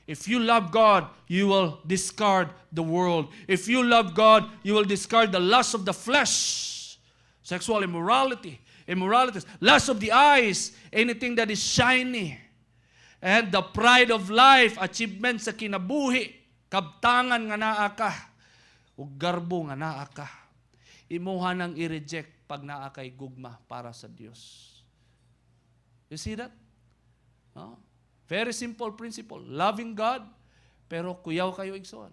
If you love God, you will discard the world. If you love God, you will discard the lust of the flesh, sexual immorality, immoralities, lust of the eyes, anything that is shiny, and the pride of life, achievement sa kinabuhi, kabtangan nga naa ka, ug garbo nga naa ka. Imuha nang i-reject pag naa kay gugma para sa Dios. You see that? No? Very simple principle. Loving God, pero kuyaw kayo igsoon.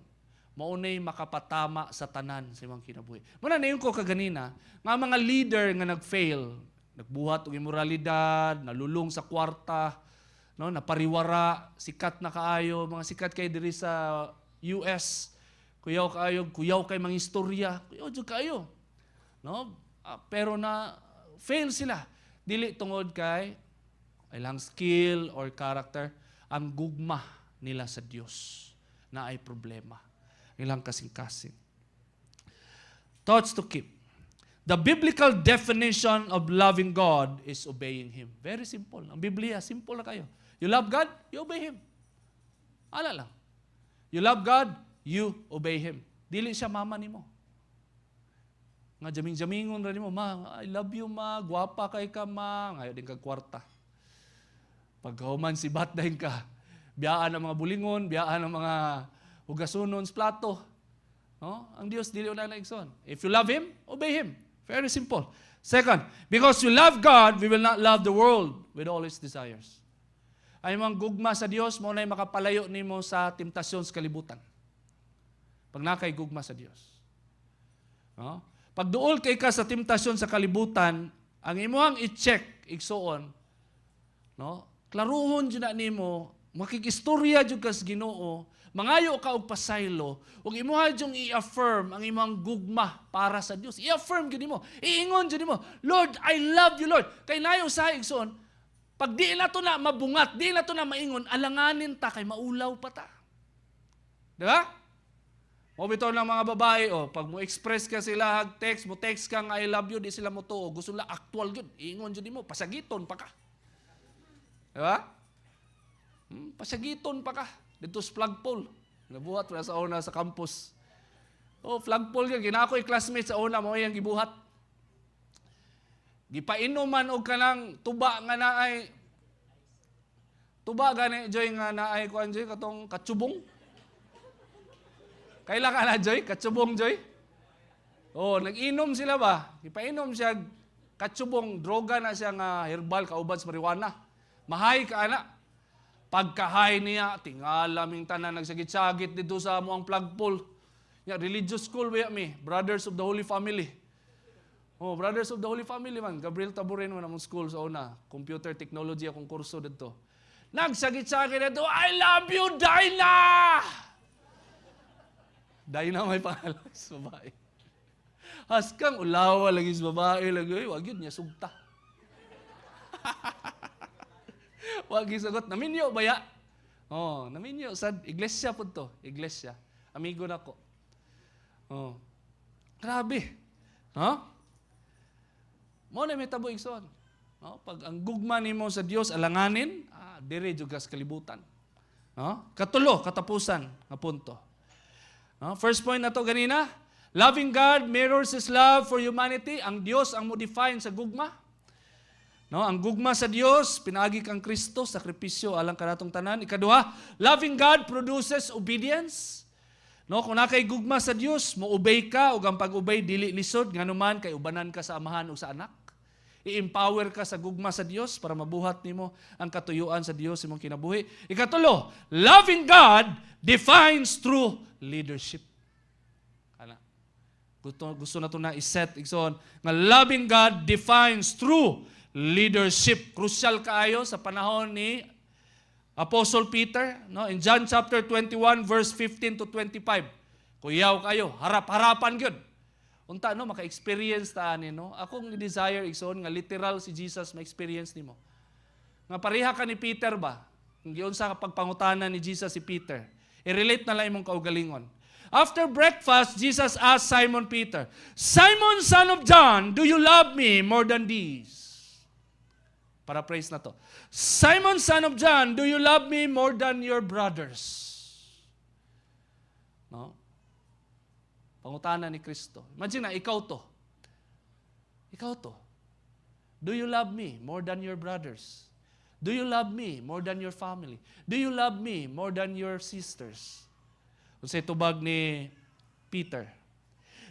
Maunay makapatama sa tanan sa imong kinabuhi. Muna na yung ko kaganina, nga mga leader nga nag-fail, nagbuhat og immoralidad, nalulong sa kwarta, no, napariwara, sikat na kaayo, mga sikat kay diri sa US, kuyaw kay mga istorya, kuyaw jud kayo. No? Pero na fail sila. Dili tungod kay ilang skill or character, ang gugma nila sa Dios na ay problema. Ilang kasing-kasing. Thoughts to keep. The biblical definition of loving God is obeying Him. Very simple. Ang Biblia, simple na kayo. You love God, you obey Him. Ala lang. You love God, you obey Him. Dili siya mama nimo. Nga jaming-jamingon rin mo, ma, I love you ma, guwapa kay ka ma, ngayon din kag kwarta. Pag human si batdahin ka, biyaan ng mga bulingon, biyaan ng mga hugasunon sa plato. No? Ang Diyos dili una na igsoon. If you love Him, obey Him. Very simple. Second, because you love God, we will not love the world with all its desires. Ay mga gugma sa Dios, mo na makapalayo nimo sa temptasyon sa kalibutan. Pag nakay gugma sa Dios. No? Pag duol kay ka sa temptasyon sa kalibutan, ang imuhang i-check, igsoon, no? Klaruhon dyan na nimo, makikistorya dyan ka sa Ginoo, mangayo ka og pasaylo, ug imuha dyan i-affirm ang imong gugma para sa Dios. I-affirm dyan mo. Iingon dyan mo, Lord, I love you, Lord. Kay nayo sa igsoon, pag di na to na mabungat, di na to na maingon, alanganin ta, kay maulaw pa ta. Diba? O bitaw ng mga babae, pag mo express ka sila, text ka nga I love you, di sila mo to, gusto nila actual yun. Iingon dyan mo, pasagiton pa ka. Diba? Pasagiton pa ka. Dito sa flagpole. Nabuhat na sa una sa campus. Flagpole yun. Ginako yung classmates sa una mo yung gibuhat. Gipainuman og kanang tuba nga naay. Tuba gani, Joy, nga naay ko Joy, katong katsubong. Kailan ka na, Joy? Katsubong, Joy? Nag-inom sila ba? Gipainom siya, katsubong, droga na siya nga herbal, kauban sa marijuana. Mahay ka, anak. Pagkahay niya, tingalaming tanan, nagsagit-sagit dito sa amuang flagpole. Religious school, Brothers of the Holy Family. Brothers of the Holy Family man. Gabriel Taburin mo namang school sa una. Computer technology akong kurso dito. Nagsagit-sagit dito, I love you, Dinah! Dinah may pangalan sa babae. Haskang ulawa lagi sa babae. Wag yun niya, sugta. Wag gisagot, naminyo ba ya? Naminyo sa iglesia po to. Iglesia. Amigo na ko. Grabe. Mo na may tabo igsoon. Pag ang gugma nimo sa Dios alanganin, dire jud kas kalibutan. Katulo, katapusan nga punto. First point na to ganina, loving God mirrors His love for humanity. Ang Dios ang mo define sa gugma. Ang gugma sa Dios, pinagi kang Kristo, sakripisyo alang kanatong tanan. Ikaduha, loving God produces obedience. Kung nakay gugma sa Dios, mo-obey ka, ug ang pag-obey dili lisod, nganuman kay ubanan ka sa amahan o sa anak. I-empower ka sa gugma sa Dios para mabuhat nimo ang katuyuan sa Dios imong kinabuhi. Ikatulo, loving God defines true leadership. Gusto na ito na iset, igsoon, nga loving God defines true leadership. Crucial kaayo sa panahon ni Apostle Peter, in John chapter 21 verse 15 to 25. Kuyaw kayo, harap-harapan gyud. Unta maka-experience ta ani Akong desire igsoon nga literal si Jesus ma-experience nimo. Nga pareha ka ni Peter ba? Giunsa ka pagpangutanan ni Jesus si Peter. I-relate na lang imong kaugalingon. After breakfast, Jesus asked Simon Peter, Simon, son of John, do you love me more than these? Paraphrase na to. Simon, son of John, do you love me more than your brothers? Pangutana ni Kristo. Imagine na, ikaw to. Do you love me more than your brothers? Do you love me more than your family? Do you love me more than your sisters? Unsay tubag ni Peter?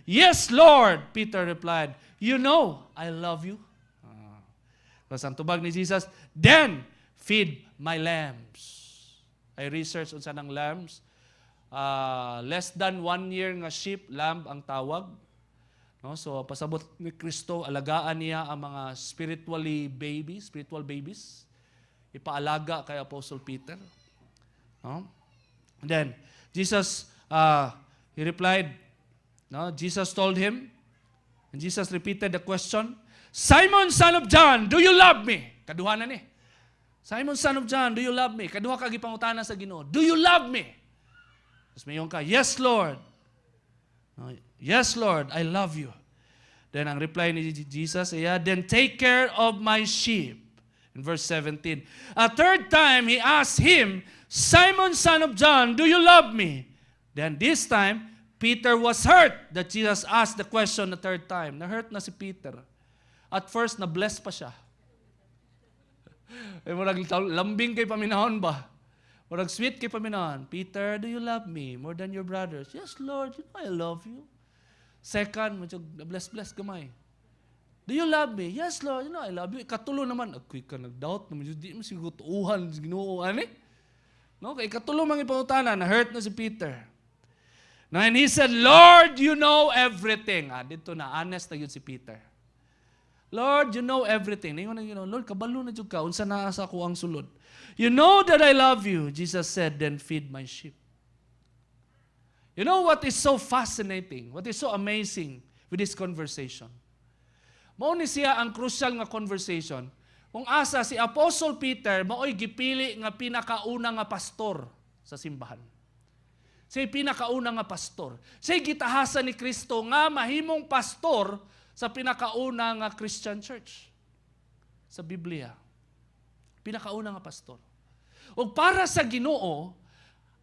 Yes, Lord, Peter replied. You know I love you. Tapos ang tubag ni Jesus, then feed my lambs. I researched unsa ng lambs. Less than 1 year nga sheep, lamb ang tawag. No? So pasabot ni Kristo, alagaan niya ang mga spiritual babies. Ipaalaga kay Apostle Peter. No? And then, Jesus, he replied, no? Jesus told him, and Jesus repeated the question, Simon, son of John, do you love me? Kaduha na ni. Simon, son of John, do you love me? Kaduha ka gipangutana sa Ginoo. Do you love me? Tapos mayon ka, yes, Lord. No, yes, Lord, I love you. Then ang reply ni Jesus, then take care of my sheep. In verse 17. A third time, he asked him, Simon, son of John, do you love me? Then this time, Peter was hurt that Jesus asked the question the third time. Na-hurt na si Peter. At first, na-bless pa siya. Murag lambing kay paminahon ba? Murag sweet kay paminahon. Peter, do you love me more than your brothers? Yes, Lord, you know I love you. Second, bless gamay. Do you love me? Yes, Lord, you know I love you. Ikatulo naman, ako'y ka nag-doubt naman. Di mo siguro tuuhan, Ginoo, ani? No, kay ikatulo mang ipangutana, na-hurt na si Peter. No, and he said, Lord, you know everything. Dito na, honest na yun si Peter. Lord, you know everything. Lord, kabalo na dyan ka. Unsa na asa ko ang sulod. You know that I love you. Jesus said, then feed my sheep. You know what is so fascinating? What is so amazing with this conversation? Mao ni siya ang crucial nga conversation. Kung asa si Apostle Peter, mao'y gipili nga pinakauna nga pastor sa simbahan. Siya pinakauna nga pastor. Siya gitahasan ni Kristo nga mahimong pastor sa pinakauna nga Christian church sa Biblia. Pinakauna nga pastor. O para sa Ginoo,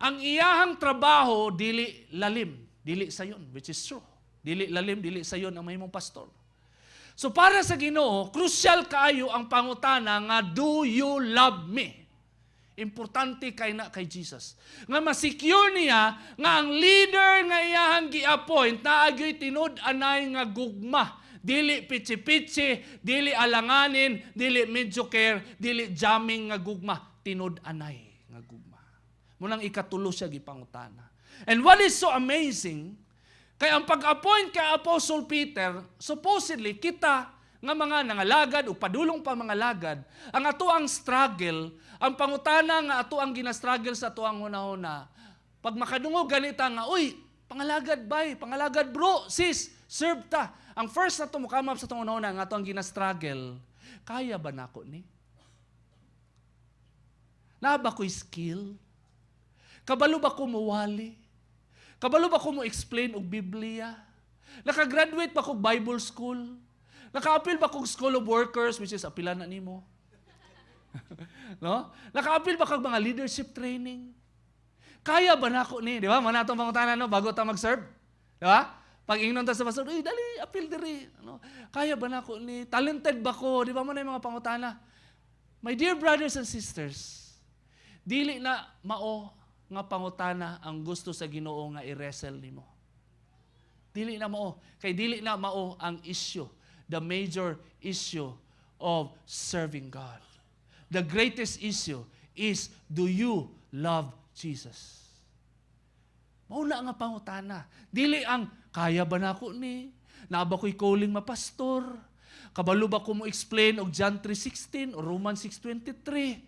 ang iyahang trabaho dili lalim, dili sayon, which is true. Dili lalim, dili sayon ang mahimong pastor. So para sa Ginoo, crucial kaayo ang pangutana nga, do you love me? Importante kay Jesus. Nga ma-secure niya nga ang leader nga iyahang gi-appoint na agyo'y tinud-anay nga gugma. Dili pichi-pichi, dili alanganin, dili mediocre, dili jamming nga gugma. Tinud-anay nga gugma. Munang ikatulo siya gipangutana. And what is so amazing, kay ang pag-appoint kay Apostle Peter, supposedly kita nga mga nangalagad o padulong pa mga lagad, ang ato ang struggle, ang pangutana nga ato ang gina-struggle sa ato ang una-una. Pag makadungog ganita nga, uy, pangalagad bay, pangalagad bro, sis, serve ta. Ang first na ito mukamap sa itong una-una nga ito ang gina-struggle, kaya ba nako ni? Na ba ko'y skill? Kabalo ba ko muwali? Kabalo ba ko mo explain og Biblia? Nakagraduate ba ko Bible school? Naka-appeal ba kong School of Workers, which is apilan na nimo? No? Naka-appeal ba kang mga leadership training? Kaya ba nako ni? Di ba? Mana itong pangutanan, no? Bago ta mag-serve. Di ba? Pag ingnon ta sa pastor, uy, dali, appeal diri. Ano? Kaya ba nako ni? Talented ba ko? Di ba mo na yung mga pangutana? My dear brothers and sisters, dili na mao nga pangutana ang gusto sa Ginoo nga i-wrestle nimo. Dili na mao. Kay dili na mao ang issue. The major issue of serving God. The greatest issue is, do you love Jesus? Mauna nga pangutana. Dili ang, kaya ba na ako ni? Naba ko'y calling mapastor? Kabalo ba ko mo explain og John 3:16 o Romans 6:23?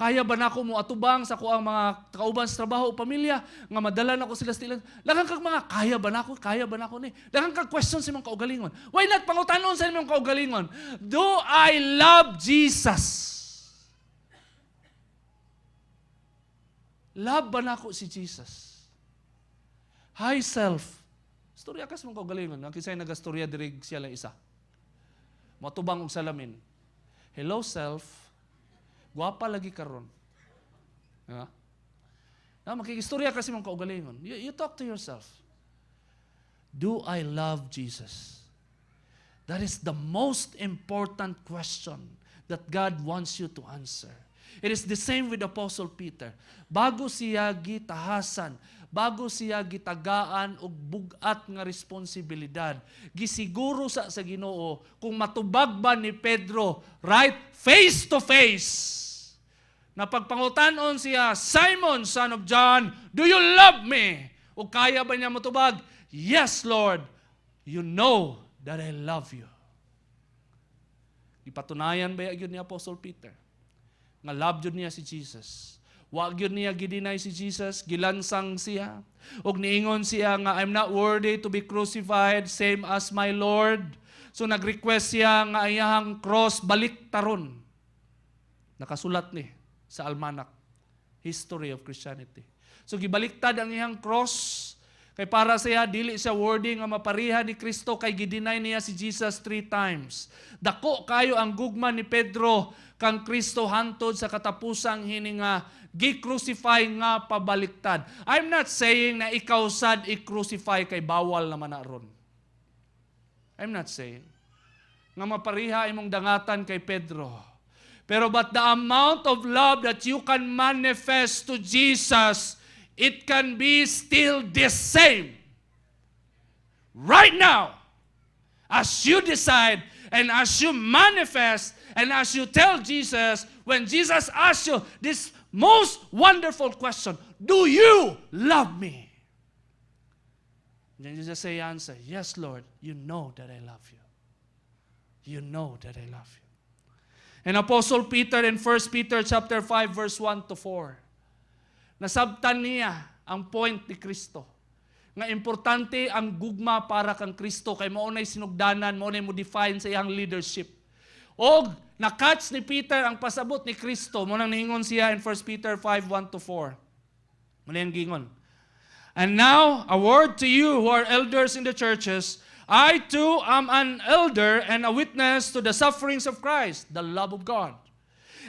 Kaya ba na ako mo atubang sa kuang mga kauban sa trabaho o pamilya nga madala na ko sila sa ilang? Daghang kag mga kaya ba na ako ni? Daghang kag question sa imong kaugalingon. Why not pangutanon sa imong kaugalingon? Do I love Jesus? Love ba na ako si Jesus? Hi self. Storya kas mong kaugalingon. Ang kisay nagastorya diri siya lang isa. Matubang og salamin. Hello self. Guwapa lagi karon. Ha? Na makikistorya kasi mong kaugalingon. You talk to yourself. Do I love Jesus? That is the most important question that God wants you to answer. It is the same with Apostle Peter. Bago siya gitahasan, bago siya gitagaan og bugat nga responsibilidad, gisiguro sa Ginoo kung matubag ba ni Pedro right face to face. Napagpangutanon siya, Simon, son of John, do you love me? O kaya ba niya matubag? Yes, Lord, you know that I love you. Ipatunayan ba yun ni Apostle Peter? Nga love yun niya si Jesus. Wag yun niya gidinay si Jesus, gilansang siya. Og niingon siya nga, I'm not worthy to be crucified, same as my Lord. So nag-request siya nga iyahang cross balik taron. Nakasulat ni sa almanac, History of Christianity. So gibaliktad ang iyang cross, kay para siya, dili siya worthy nga mapariha ni Kristo, kay gidinay niya si Jesus 3 times. Dako kayo ang gugma ni Pedro kang Kristo hantod sa katapusang hininga, gi-crucify nga pabaliktad. I'm not saying na ikaw sad i-crucify kay bawal naman na ron. I'm not saying nga mapariha imong dangatan kay Pedro. Pero but the amount of love that you can manifest to Jesus, it can be still the same. Right now, as you decide and as you manifest and as you tell Jesus, when Jesus asks you this most wonderful question, do you love me? Then Jesus say answer, yes, Lord, you know that I love you. You know that I love you. And Apostle Peter in 1 Peter chapter 5 verse 1 to 4, nasabtan niya ang point ni Kristo. Nga importante ang gugma para kang Kristo, kay maunay sinugdanan, maunay mo define sa iyang leadership. Og na-catch ni Peter ang pasabot ni Kristo, mo nang ningon siya in 1 Peter 5, 1 to 4. Muna yung gingon. And now, a word to you who are elders in the churches, I too am an elder and a witness to the sufferings of Christ, the love of God.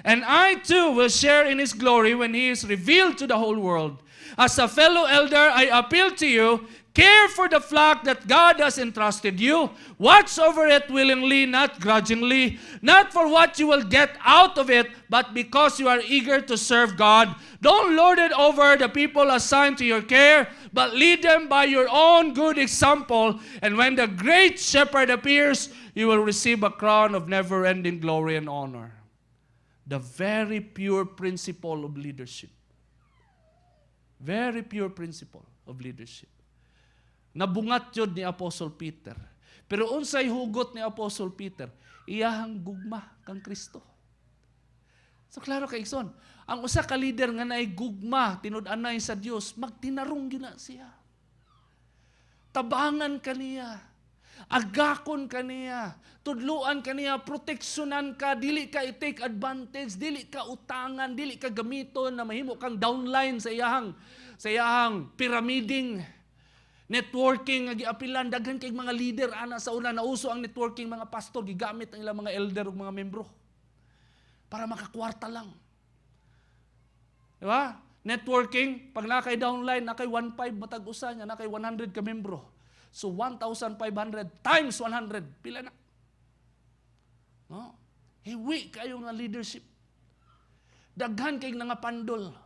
And I too will share in His glory when He is revealed to the whole world. As a fellow elder, I appeal to you, care for the flock that God has entrusted you. Watch over it willingly, not grudgingly, not for what you will get out of it, but because you are eager to serve God. Don't lord it over the people assigned to your care, but lead them by your own good example. And when the great shepherd appears, you will receive a crown of never-ending glory and honor. The very pure principle of leadership. Very pure principle of leadership. Nabungat yun ni Apostle Peter. Pero unsay hugot ni Apostle Peter, iyahang gugma kang Kristo. So klaro kay Ikson, ang usa ka leader nga naay gugma tinud-anay sa Dios, magtinarong gyud na siya. Tabangan kaniya. Agakon kaniya, tudluan kaniya, proteksyonan ka, dili ka i-take advantage, dili ka utangan, dili ka gamiton na mahimo kang downline sa iyahang pyramiding networking nga giapilan. Daghan kay mga leader ana sa una nauso ang networking, mga pastor gigamit ang ilang mga elder ug mga membro para makakwarta lang. Di ba? Networking, pag nakay downline, nakay 1.5 matag usa nya, nakay 100 ka membro. So 1,500 times 100, pila na? No? Hiwi kayo nga leadership. Daghan kay nga pandol.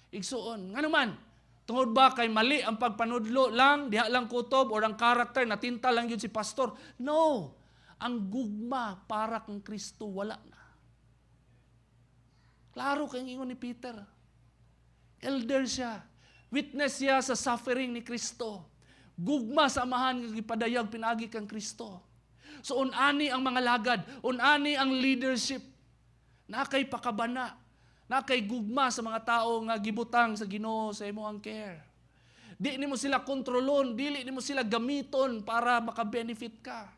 Igsuon. Nga naman, tungod ba kay mali ang pagpanudlo lang, diha lang kutob, o ang karakter, natinta lang yun si pastor? No. Ang gugma para kang Kristo, wala na. Klaro kay ingon ni Peter. Elder siya. Witness siya sa suffering ni Kristo. Gugma sa amahan nga gipadayag pinagi kang Kristo. So unani ang mga lagad, unani ang leadership. Nakay pakabana, nakay gugma sa mga tao nga gibutang sa Ginoo sa imong care. Di nimo sila kontrolon, dili nimo sila gamiton para maka-benefit ka.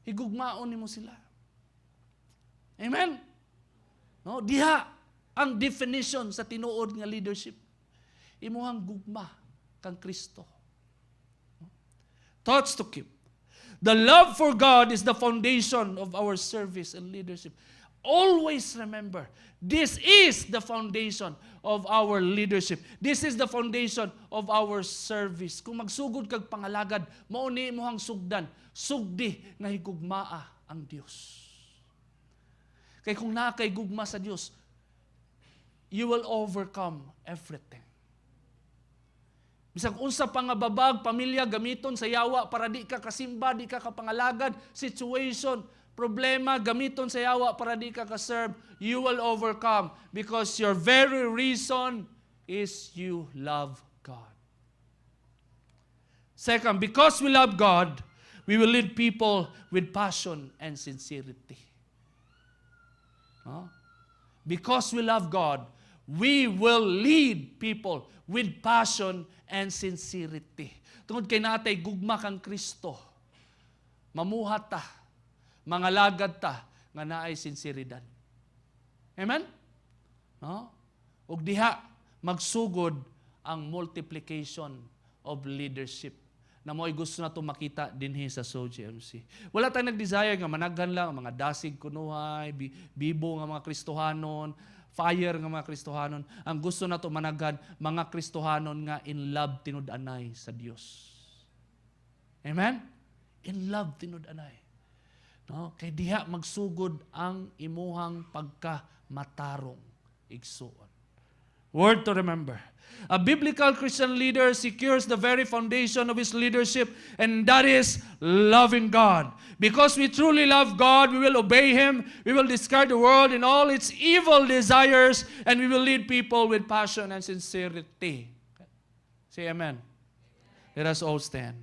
Higugmaon nimo sila. Amen. No, diha ang definition sa tinuod nga leadership. Imuhang gugma kang Kristo. Thoughts to keep. The love for God is the foundation of our service and leadership. Always remember, this is the foundation of our leadership. This is the foundation of our service. Kung magsugod kag pangalagad, mao ni imong sugdan. sugdi nga higugmaa ang Dios. Kay kung nakay gugma sa Dios, you will overcome everything. Bisag unsa pa nga babag, pamilya, gamiton sa yawa para di ka kasimba, di ka kapangalagad, situation, problema, gamiton sa yawa para di ka kaserve, you will overcome because your very reason is you love God. Second, because we love God, we will lead people with passion and sincerity. No? Because we love God, we will lead people with passion and sincerity. Tungod kay natay gugma kang Kristo, mamuhat ta, mangalagad ta, nga naay sinseridad. Amen? No? Ug diha, magsugod ang multiplication of leadership na mo'y gusto na ito makita dinhi sa SOGMC. Wala tayong nag-desire nga managhan lang, mga dasig kunuhay, bibo nga mga Kristohanon, fire nga mga Kristohanon. Ang gusto na ito managhan, mga Kristohanon nga in love tinud-anay sa Dios. Amen? In love tinud-anay. No? Kay diha magsugod ang imuhang pagkamatarong igsuon. Word to remember. A biblical Christian leader secures the very foundation of his leadership, and that is loving God. Because we truly love God, we will obey Him, we will discard the world in all its evil desires, and we will lead people with passion and sincerity. Say amen. Let us all stand.